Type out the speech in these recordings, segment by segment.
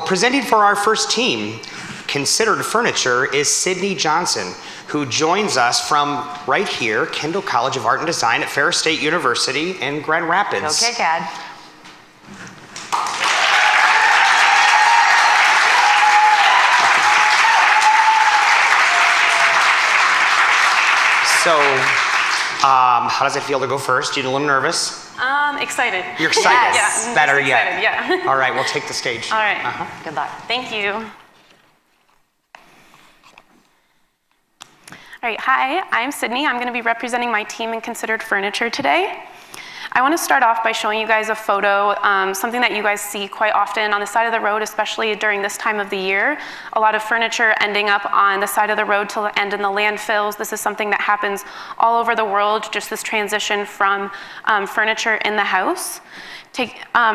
Presenting for our first team, Considered Furniture, is Sydney Johnson, who joins us from right here, Kendall College of Art and Design at Ferris State University in Grand Rapids. Okay, Cad. So, how does it feel to go first? You a little nervous? Excited. You're excited? Yes. Yeah. Better Excited, yet. yeah. All right, we'll take the stage. All right. Good luck. Thank you. All right, hi, I'm Sydney. I'm going to be representing my team in Considered Furniture today. I want to start off by showing you guys a photo, something that you guys see quite often on the side of the road, especially during this time of the year. A lot of furniture ending up on the side of the road to end in the landfills. This is something that happens all over the world, just this transition from furniture in the house.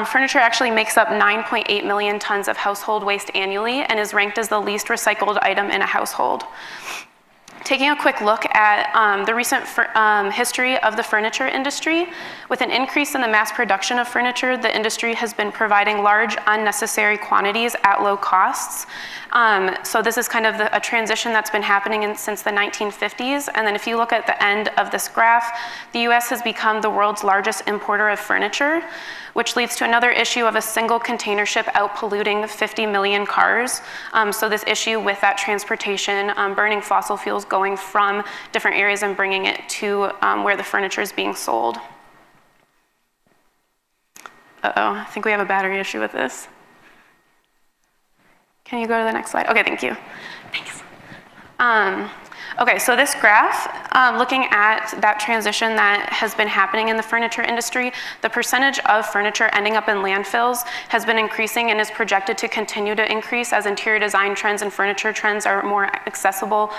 Furniture actually makes up 9.8 million tons of household waste annually and is ranked as the least recycled item in a household. Taking a quick look at the recent history of the furniture industry, with an increase in the mass production of furniture, the industry has been providing large, unnecessary quantities at low costs. So this is kind of a transition that's been happening since the 1950s. And then if you look at the end of this graph, the US has become the world's largest importer of furniture, which leads to another issue of a single container ship out polluting 50 million cars. So this issue with that transportation, burning fossil fuels going from different areas and bringing it to where the furniture is being sold. Uh-oh, I think we have a battery issue with this. Can you go to the next slide? Okay, thank you. Thanks. Okay, so this graph, looking at that transition that has been happening in the furniture industry, the percentage of furniture ending up in landfills has been increasing and is projected to continue to increase as interior design trends and furniture trends are more accessible,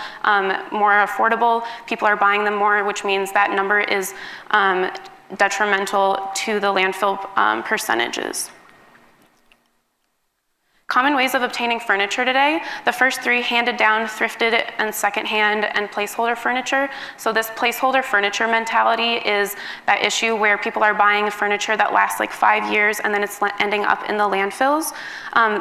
more affordable. People are buying them more, which means that number is detrimental to the landfill percentages. Common ways of obtaining furniture today, the first three: handed down, thrifted, and secondhand, and placeholder furniture. So this placeholder furniture mentality is that issue where people are buying furniture that lasts like 5 years and then it's ending up in the landfills.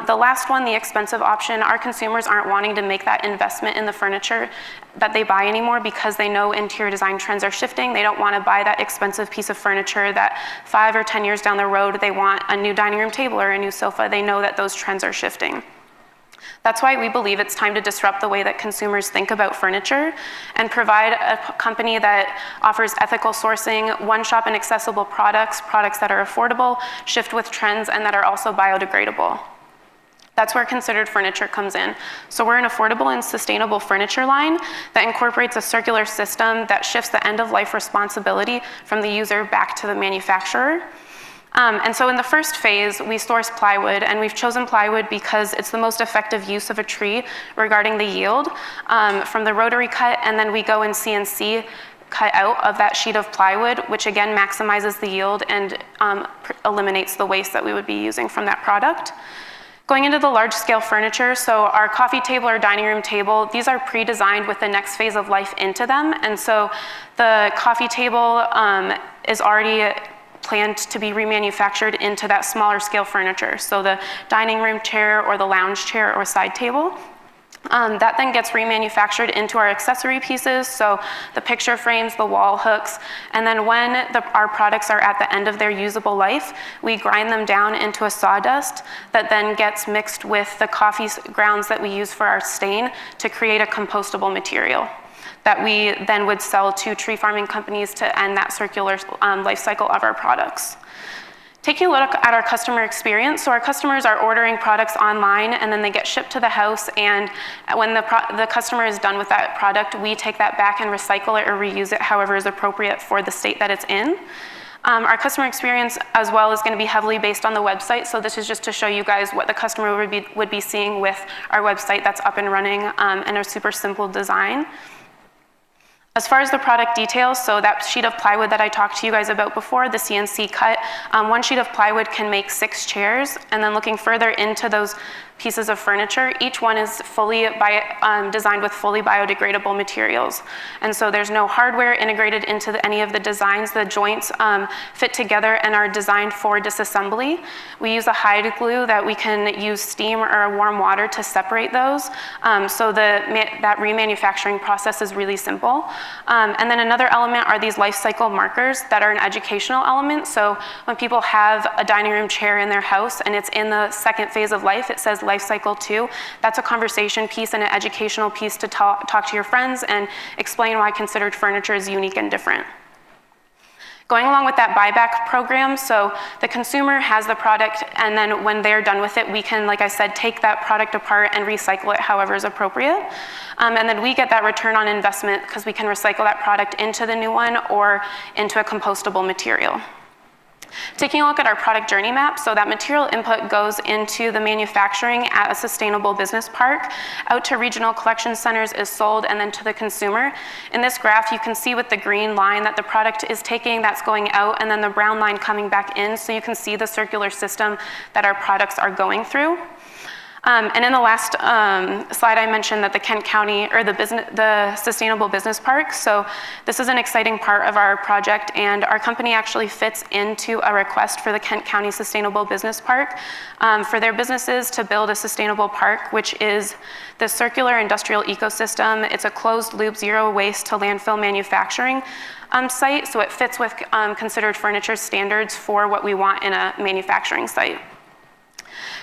The last one, the expensive option, our consumers aren't wanting to make that investment in the furniture that they buy anymore because they know interior design trends are shifting. They don't want to buy that expensive piece of furniture that 5 or 10 years down the road, they want a new dining room table or a new sofa. They know that those trends are shifting. That's why we believe it's time to disrupt the way that consumers think about furniture and provide a company that offers ethical sourcing, one-shop and accessible products that are affordable, shift with trends, and that are also biodegradable. That's where Considered Furniture comes in. So we're an affordable and sustainable furniture line that incorporates a circular system that shifts the end-of-life responsibility from the user back to the manufacturer. And so in the first phase, we source plywood, and we've chosen plywood because it's the most effective use of a tree regarding the yield from the rotary cut, and then we go and CNC cut out of that sheet of plywood, which again maximizes the yield and eliminates the waste that we would be using from that product. Going into the large-scale furniture, so our coffee table or dining room table, these are pre-designed with the next phase of life into them, and so the coffee table is already planned to be remanufactured into that smaller scale furniture. So the dining room chair or the lounge chair or side table. That then gets remanufactured into our accessory pieces, so the picture frames, the wall hooks, and then when our products are at the end of their usable life, we grind them down into a sawdust that then gets mixed with the coffee grounds that we use for our stain to create a compostable material that we then would sell to tree farming companies to end that circular life cycle of our products. Taking a look at our customer experience, so our customers are ordering products online and then they get shipped to the house, and when the customer is done with that product, we take that back and recycle it or reuse it however is appropriate for the state that it's in. Our customer experience as well is going to be heavily based on the website, so this is just to show you guys what the customer would be seeing with our website that's up and running and a super simple design. As far as the product details, so that sheet of plywood that I talked to you guys about before, the CNC cut, one sheet of plywood can make 6 chairs, and then looking further into those pieces of furniture, each one is fully designed with fully biodegradable materials. And so there's no hardware integrated into any of the designs. The joints fit together and are designed for disassembly. We use a hide glue that we can use steam or warm water to separate those. So that remanufacturing process is really simple. And then another element are these life cycle markers that are an educational element. So when people have a dining room chair in their house and it's in the 2nd phase of life, it says life cycle 2. That's a conversation piece and an educational piece to talk to your friends and explain why considered furniture is unique and different. Going along with that buyback program, so the consumer has the product, and then when they're done with it, we can, like I said, take that product apart and recycle it however is appropriate. And then we get that return on investment because we can recycle that product into the new one or into a compostable material. Taking a look at our product journey map, so that material input goes into the manufacturing at a sustainable business park, out to regional collection centers is sold, and then to the consumer. In this graph, you can see with the green line that the product is taking, that's going out, and then the brown line coming back in, so you can see the circular system that our products are going through. And in the last slide, I mentioned that the Kent County, or the Sustainable Business Park. So this is an exciting part of our project, and our company actually fits into a request for the Kent County Sustainable Business Park for their businesses to build a sustainable park, which is the circular industrial ecosystem. It's a closed loop, zero waste to landfill manufacturing site. So it fits with considered furniture standards for what we want in a manufacturing site.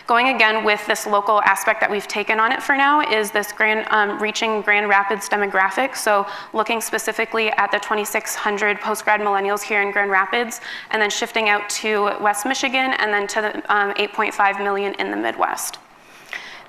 Going again with this local aspect that we've taken on it for now is this reaching Grand Rapids demographic. So looking specifically at the 2,600 post-grad millennials here in Grand Rapids, and then shifting out to West Michigan, and then to the 8.5 million in the Midwest.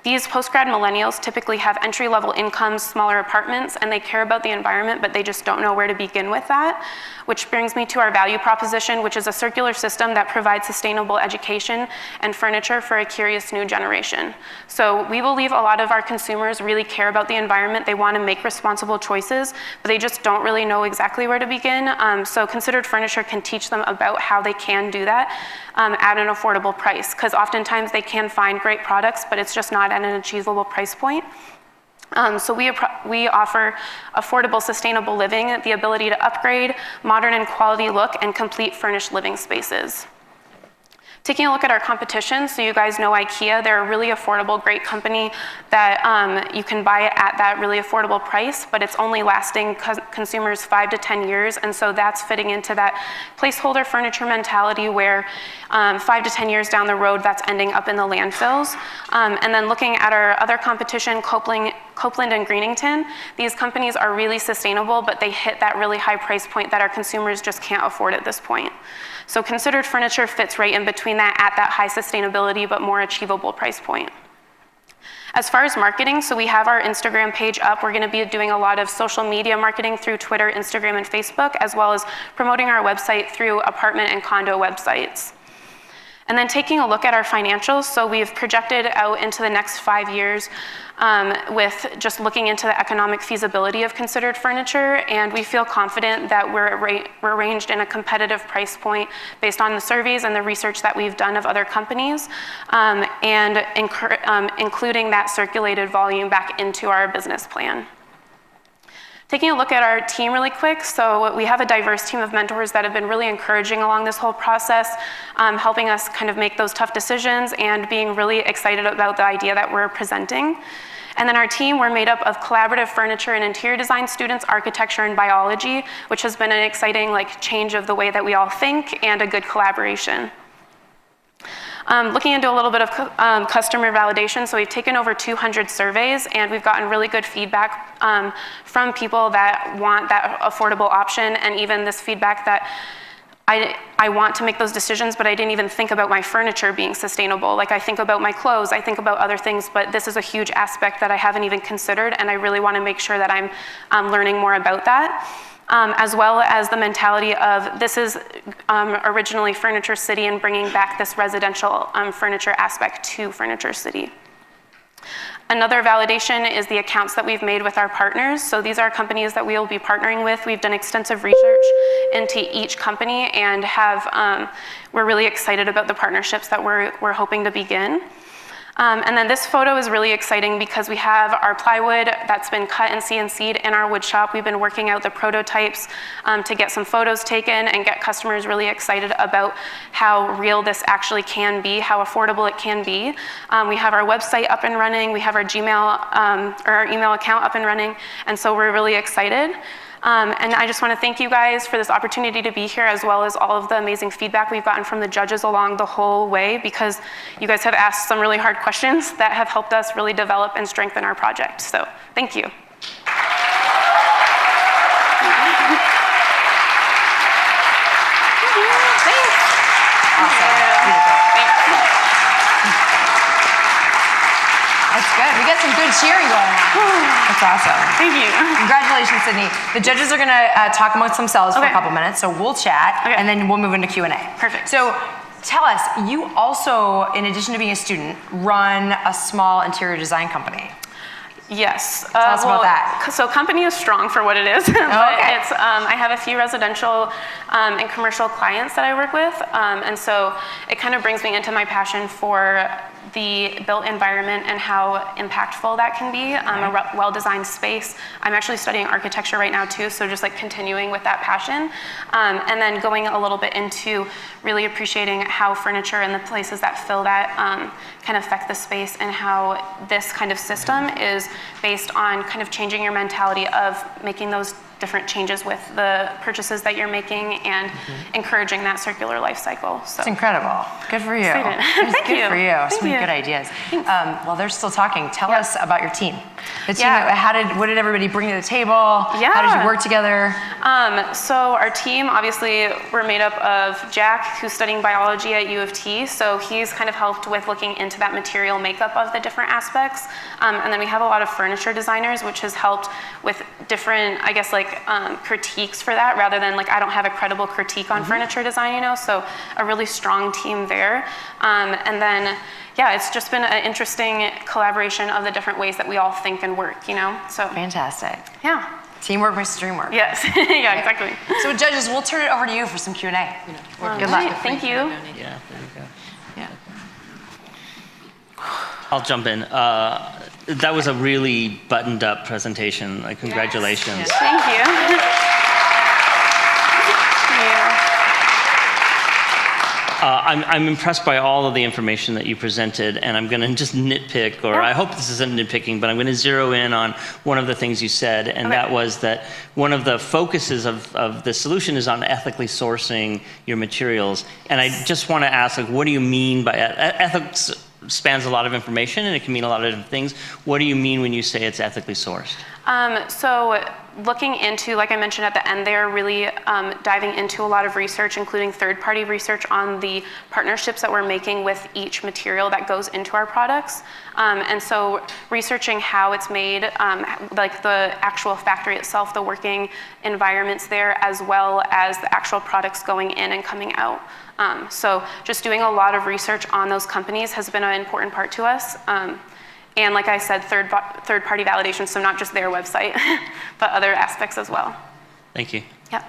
These post-grad millennials typically have entry-level incomes, smaller apartments, and they care about the environment, but they just don't know where to begin with that, which brings me to our value proposition, which is a circular system that provides sustainable education and furniture for a curious new generation. So we believe a lot of our consumers really care about the environment. They want to make responsible choices, but they just don't really know exactly where to begin. So considered furniture can teach them about how they can do that at an affordable price, because oftentimes they can find great products, but it's just not at an achievable price point. So we offer affordable, sustainable living, the ability to upgrade, modern and quality look, and complete furnished living spaces. Taking a look at our competition, so you guys know IKEA, they're a really affordable, great company that you can buy it at that really affordable price, but it's only lasting consumers 5 to 10 years, and so that's fitting into that placeholder furniture mentality where 5 to 10 years down the road, that's ending up in the landfills. And then looking at our other competition, Copeland and Greenington, these companies are really sustainable, but they hit that really high price point that our consumers just can't afford at this point. So considered furniture fits right in between that at that high sustainability but more achievable price point. As far as marketing, so we have our Instagram page up. We're going to be doing a lot of social media marketing through Twitter, Instagram, and Facebook, as well as promoting our website through apartment and condo websites. And then taking a look at our financials, so we've projected out into the next 5 years with just looking into the economic feasibility of considered furniture, and we feel confident that we're arranged in a competitive price point based on the surveys and the research that we've done of other companies, and including that circulated volume back into our business plan. Taking a look at our team really quick, so we have a diverse team of mentors that have been really encouraging along this whole process, helping us kind of make those tough decisions and being really excited about the idea that we're presenting. And then our team, we're made up of collaborative furniture and interior design students, architecture and biology, which has been an exciting change of the way that we all think and a good collaboration. Looking into a little bit of customer validation, so we've taken over 200 surveys and we've gotten really good feedback from people that want that affordable option, and even this feedback that I want to make those decisions, but I didn't even think about my furniture being sustainable. Like, I think about my clothes, I think about other things, but this is a huge aspect that I haven't even considered, and I really want to make sure that I'm learning more about that. As well as the mentality of this is originally Furniture City, and bringing back this residential furniture aspect to Furniture City. Another validation is the accounts that we've made with our partners. So these are companies that we will be partnering with. We've done extensive research into each company and we're really excited about the partnerships that we're hoping to begin. And then this photo is really exciting because we have our plywood that's been cut and CNC'd in our wood shop. We've been working out the prototypes to get some photos taken and get customers really excited about how real this actually can be, how affordable it can be. We have our website up and running. We have our Gmail or our email account up and running. And so we're really excited. And I just want to thank you guys for this opportunity to be here, as well as all of the amazing feedback we've gotten from the judges along the whole way, because you guys have asked some really hard questions that have helped us really develop and strengthen our project. So thank you. That's good. We got some good cheering going on. That's awesome. Thank you. Congratulations, Sydney. The judges are going to talk amongst themselves for a couple minutes, so we'll chat, and then we'll move into Q&A. Perfect. So tell us, you also, in addition to being a student, run a small interior design company. Yes. Tell us about that. So company is strong for what it is, but it's, I have a few residential and commercial clients that I work with, and so it kind of brings me into my passion for the built environment and how impactful that can be. A well-designed space. I'm actually studying architecture right now too, so just like continuing with that passion. And then going a little bit into really appreciating how furniture and the places that fill that can affect the space, and how this kind of system is based on kind of changing your mentality of making those different changes with the purchases that you're making and encouraging that circular life cycle. So it's incredible. Good for you. Thank you. Good for you. Thank So many you. good ideas. While they're still talking, tell us about your team. The team. Yeah. What did everybody bring to the table? Yeah. How did you work together? So our team, obviously, we're made up of Jack, who's studying biology at U of T. So he's kind of helped with looking into that material makeup of the different aspects. And then we have a lot of furniture designers, which has helped with different, I guess, like critiques for that, rather than like I don't have a credible critique on furniture design, you know. So a really strong team there. And then yeah, it's just been an interesting collaboration of the different ways that we all think and work, you know. So Fantastic. yeah. Teamwork versus dreamwork. Yes. Yeah, exactly. So judges, we'll turn it over to you for some Q&A. Good luck. Thank you. Yeah, there you go. Yeah. I'll jump in. That was a really buttoned up presentation. Like, congratulations. Yes. Thank you. I'm impressed by all of the information that you presented, and I'm going to just nitpick, or I hope this isn't nitpicking, but I'm going to zero in on one of the things you said, and that was that one of the focuses of the solution is on ethically sourcing your materials. And I just want to ask, like, what do you mean by ethics? Spans a lot of information, and it can mean a lot of different things. What do you mean when you say it's ethically sourced? So looking into, like I mentioned at the end there, really diving into a lot of research, including third-party research on the partnerships that we're making with each material that goes into our products. And so researching how it's made, like the actual factory itself, the working environments there, as well as the actual products going in and coming out. So just doing a lot of research on those companies has been an important part to us. And like I said, third-party validation, so not just their website, but other aspects as well. Thank you. Yeah.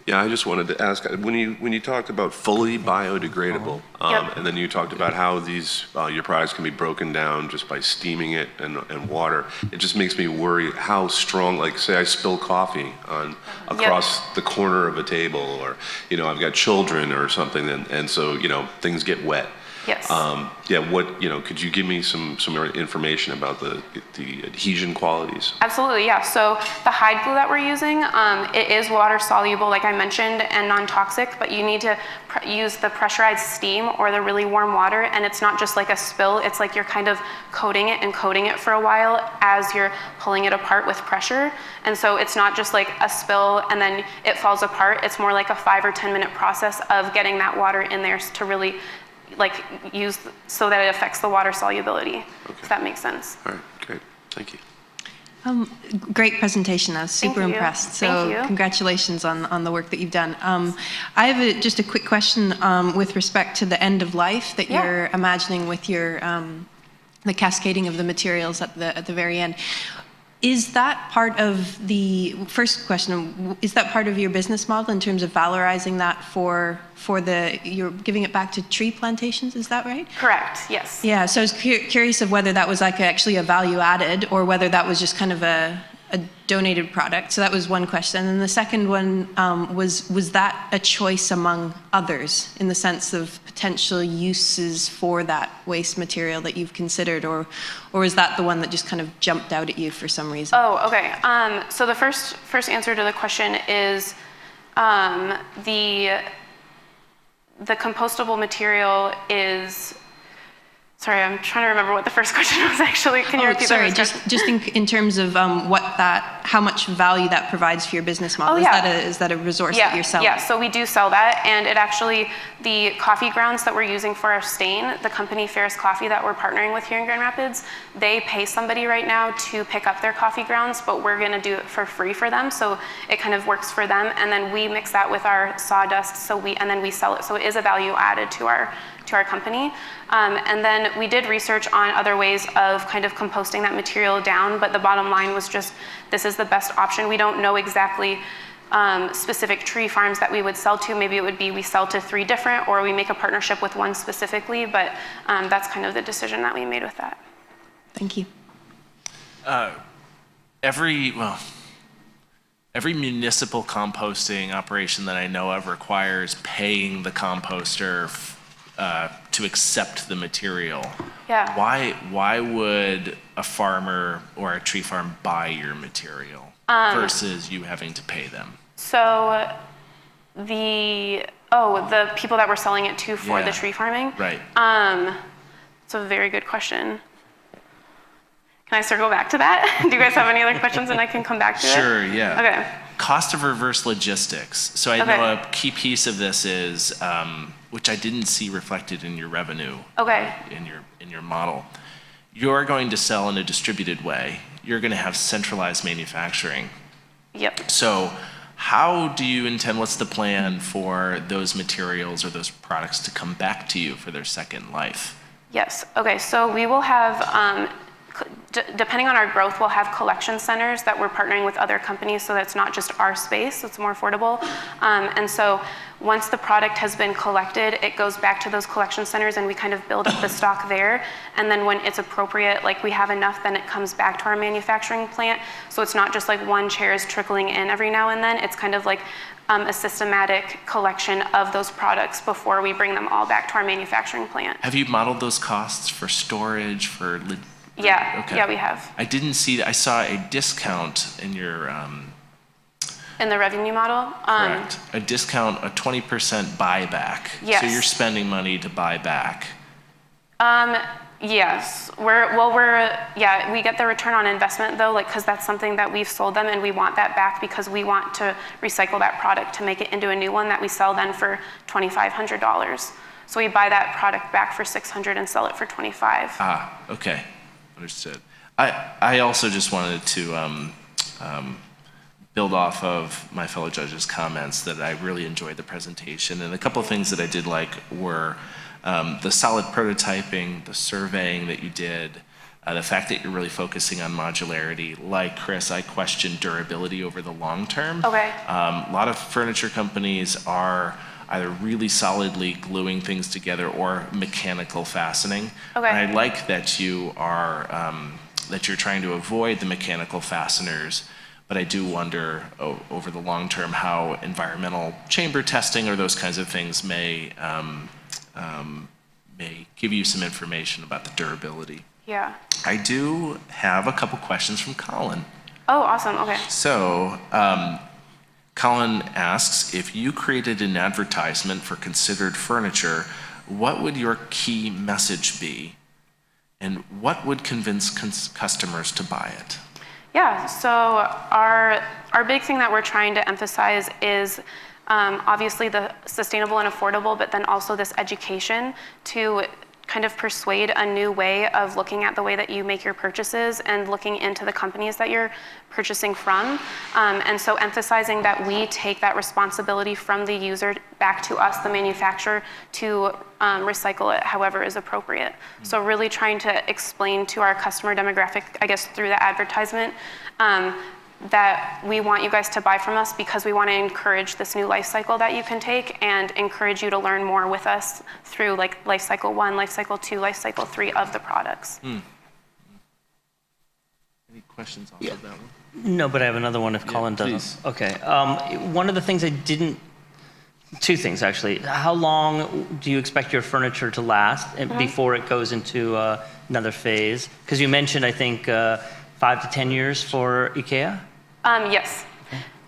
Yeah, I just wanted to ask, when you talked about fully biodegradable, and then you talked about how these your products can be broken down just by steaming it and water, it just makes me worry how strong, like say I spill coffee on across the corner of a table, or I've got children or something, and so things get wet. Yes. Could you give me some more information about the adhesion qualities? Absolutely, yeah. So the hide glue that we're using, it is water soluble, like I mentioned, and non-toxic, but you need to use the pressurized steam or the really warm water, and it's not just like a spill, it's like you're kind of coating it for a while as you're pulling it apart with pressure. And so it's not just like a spill and then it falls apart, it's more like a 5 or 10 minute process of getting that water in there to really use so that it affects the water solubility. Okay. If that makes sense. All right, great, thank you. Great presentation. I was super impressed. So congratulations on the work that you've done. I have just a quick question with respect to the end of life that you're imagining with your the cascading of the materials at the very end. Is that part of the first question? Is that part of your business model in terms of valorizing that for you're giving it back to tree plantations? Is that right? Correct. Yes. Yeah. So I was curious of whether that was like actually a value added, or whether that was just kind of a donated product. So that was one question. And then the second one was that a choice among others in the sense of potential uses for that waste material that you've considered, or is that the one that just kind of jumped out at you for some reason? Oh, okay. So the first answer to the question is the compostable material is. Sorry, I'm trying to remember what the first question was actually. Can you repeat that? Sorry, just in terms of how much value that provides for your business model. Oh, yeah. Is that a resource that you're selling? Yeah, so we do sell that, and it actually, the coffee grounds that we're using for our stain, the company Ferris Coffee that we're partnering with here in Grand Rapids, they pay somebody right now to pick up their coffee grounds, but we're gonna do it for free for them, so it kind of works for them, and then we mix that with our sawdust, and then we sell it, so it is a value added to our company. And then we did research on other ways of kind of composting that material down, but the bottom line was just, this is the best option. We don't know exactly specific tree farms that we would sell to. Maybe it would be we sell to 3 different, or we make a partnership with one specifically, but that's kind of the decision that we made with that. Thank you. Every municipal composting operation that I know of requires paying the composter to accept the material. Yeah. Why would a farmer or a tree farm buy your material versus you having to pay them? So the people that we're selling it to for the tree farming? Right. It's a very good question. Can I circle back to that? Do you guys have any other questions and I can come back to it? Sure, yeah. Okay. Cost of reverse logistics. So I know a key piece of this is, which I didn't see reflected in your revenue. Okay. In your model. You're going to sell in a distributed way. You're going to have centralized manufacturing. Yep. So how do you intend, what's the plan for those materials or those products to come back to you for their second life? Yes. Okay. So we will have, depending on our growth, we'll have collection centers that we're partnering with other companies, so that's not just our space, so it's more affordable. And so once the product has been collected, it goes back to those collection centers and we kind of build up the stock there. And then when it's appropriate, like we have enough, then it comes back to our manufacturing plant. So it's not just like one chair is trickling in every now and then. It's kind of like a systematic collection of those products before we bring them all back to our manufacturing plant. Have you modeled those costs for storage, for Yeah, okay. Yeah, we have. I didn't see that. I saw a discount in your in the revenue model. Correct. A discount, a 20% buyback. Yes. So you're spending money to buy back. Yes. We get the return on investment though, like, because that's something that we've sold them and we want that back because we want to recycle that product to make it into a new one that we sell then for $2,500. So we buy that product back for $600 and sell it for $25. Ah, okay. Understood. I also just wanted to build off of my fellow judges' comments that I really enjoyed the presentation. And a couple of things that I did like were the solid prototyping, the surveying that you did, the fact that you're really focusing on modularity. Like Chris, I question durability over the long term. Okay. A lot of furniture companies are either really solidly gluing things together or mechanical fastening. Okay. And I like that you are that you're trying to avoid the mechanical fasteners, but I do wonder over the long term how environmental chamber testing or those kinds of things may give you some information about the durability. Yeah. I do have a couple questions from Colin. Oh, awesome. Okay. So, Colin asks, if you created an advertisement for considered furniture, what would your key message be? And what would convince customers to buy it? Yeah, so our big thing that we're trying to emphasize is obviously the sustainable and affordable, but then also this education to kind of persuade a new way of looking at the way that you make your purchases and looking into the companies that you're purchasing from. And so emphasizing that we take that responsibility from the user back to us, the manufacturer, to recycle it however is appropriate. So really trying to explain to our customer demographic, I guess through the advertisement, that we want you guys to buy from us because we want to encourage this new life cycle that you can take and encourage you to learn more with us through like life cycle 1, life cycle 2, life cycle 3 of the products. Any questions off of that one? No, but I have another one if Colin doesn't. Please. Okay. One of the things I didn't, two things actually. How long do you expect your furniture to last before it goes into another phase? Because you mentioned, I think, 5 to 10 years for IKEA? Yes.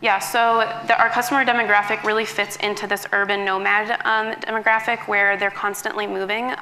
Yeah, so our customer demographic really fits into this urban nomad demographic where they're constantly moving.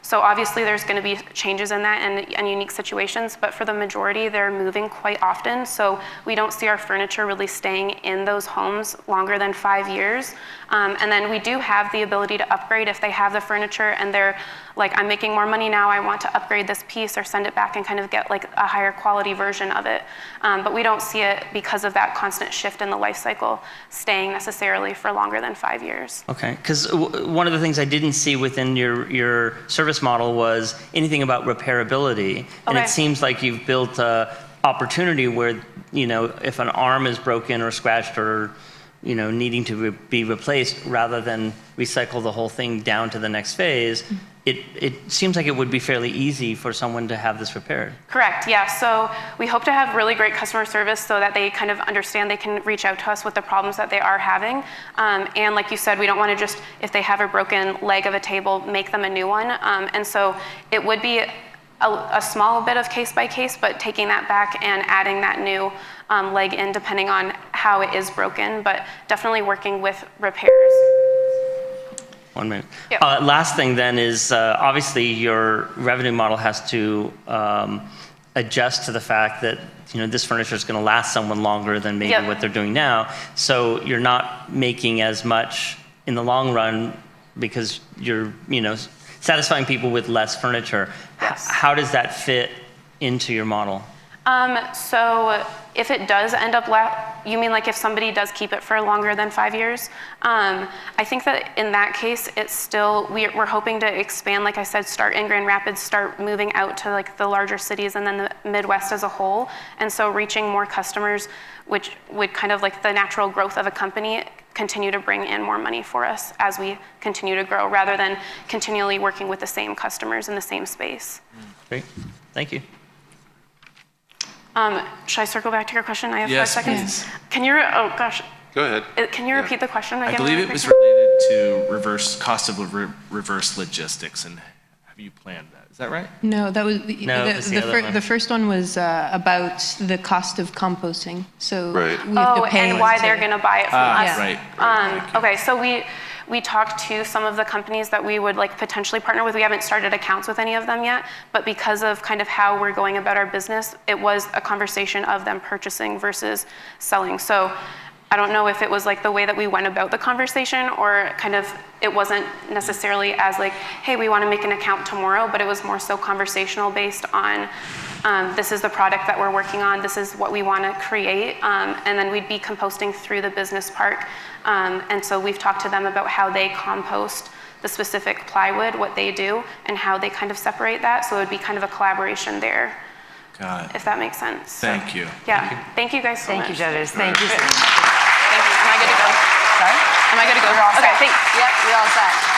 So obviously there's going to be changes in that and unique situations, but for the majority, they're moving quite often. So we don't see our furniture really staying in those homes longer than 5 years. And then we do have the ability to upgrade if they have the furniture and they're like, I'm making more money now, I want to upgrade this piece or send it back and kind of get like a higher quality version of it. But we don't see it because of that constant shift in the life cycle staying necessarily for longer than 5 years. Okay, because one of the things I didn't see within your service model was anything about repairability. And Okay. it seems like you've built an opportunity where, you know, if an arm is broken or scratched or, you know, needing to be replaced, rather than recycle the whole thing down to the next phase, it seems like it would be fairly easy for someone to have this repaired. Correct, yeah. So we hope to have really great customer service so that they kind of understand they can reach out to us with the problems that they are having. And like you said, we don't want to just, if they have a broken leg of a table, make them a new one. And so it would be a small bit of case by case, but taking that back and adding that new leg in depending on how it is broken, but definitely working with repairs. 1 minute. Yep. Last thing then is obviously your revenue model has to adjust to the fact that, you know, this furniture is going to last someone longer than maybe Yep. what they're doing now. So you're not making as much in the long run because you're, you know, satisfying people with less furniture. Yes. How does that fit into your model? So if it does end up, you mean like if somebody does keep it for longer than 5 years? I think that in that case, it's still, we're hoping to expand, like I said, start in Grand Rapids, start moving out to like the larger cities and then the Midwest as a whole. And so reaching more customers, which would kind of like the natural growth of a company, continue to bring in more money for us as we continue to grow, rather than continually working with the same customers in the same space. Great, thank you. Should I circle back to your question? I have Yes, 5 seconds. please. Can you, oh gosh, Go ahead. can you repeat the question again? I believe really it was quick? related to cost of reverse logistics, and have you planned that? Is that right? No, that was No, that's the other one. the first one was about the cost of composting. So Right. we have to Oh, pay and why to- they're going to buy it from us. Yeah. Right. Thank you. Okay, so we talked to some of the companies that we would like potentially partner with. We haven't started accounts with any of them yet, but because of kind of how we're going about our business, it was a conversation of them purchasing versus selling. So I don't know if it was like the way that we went about the conversation, or kind of it wasn't necessarily as like, hey, we want to make an account tomorrow, but it was more so conversational based on this is the product that we're working on, this is what we want to create, and then we'd be composting through the business park. And so we've talked to them about how they compost the specific plywood, what they do, and how they kind of separate that. So it would be kind of a collaboration there, Got it. if that makes sense. So, Thank you. yeah, thank you guys so Thank much. you, judges. Thank you. Thank you. Am I good to go? Sorry? Am I good to go? We're all Okay, set. thanks. Yep, we're all set.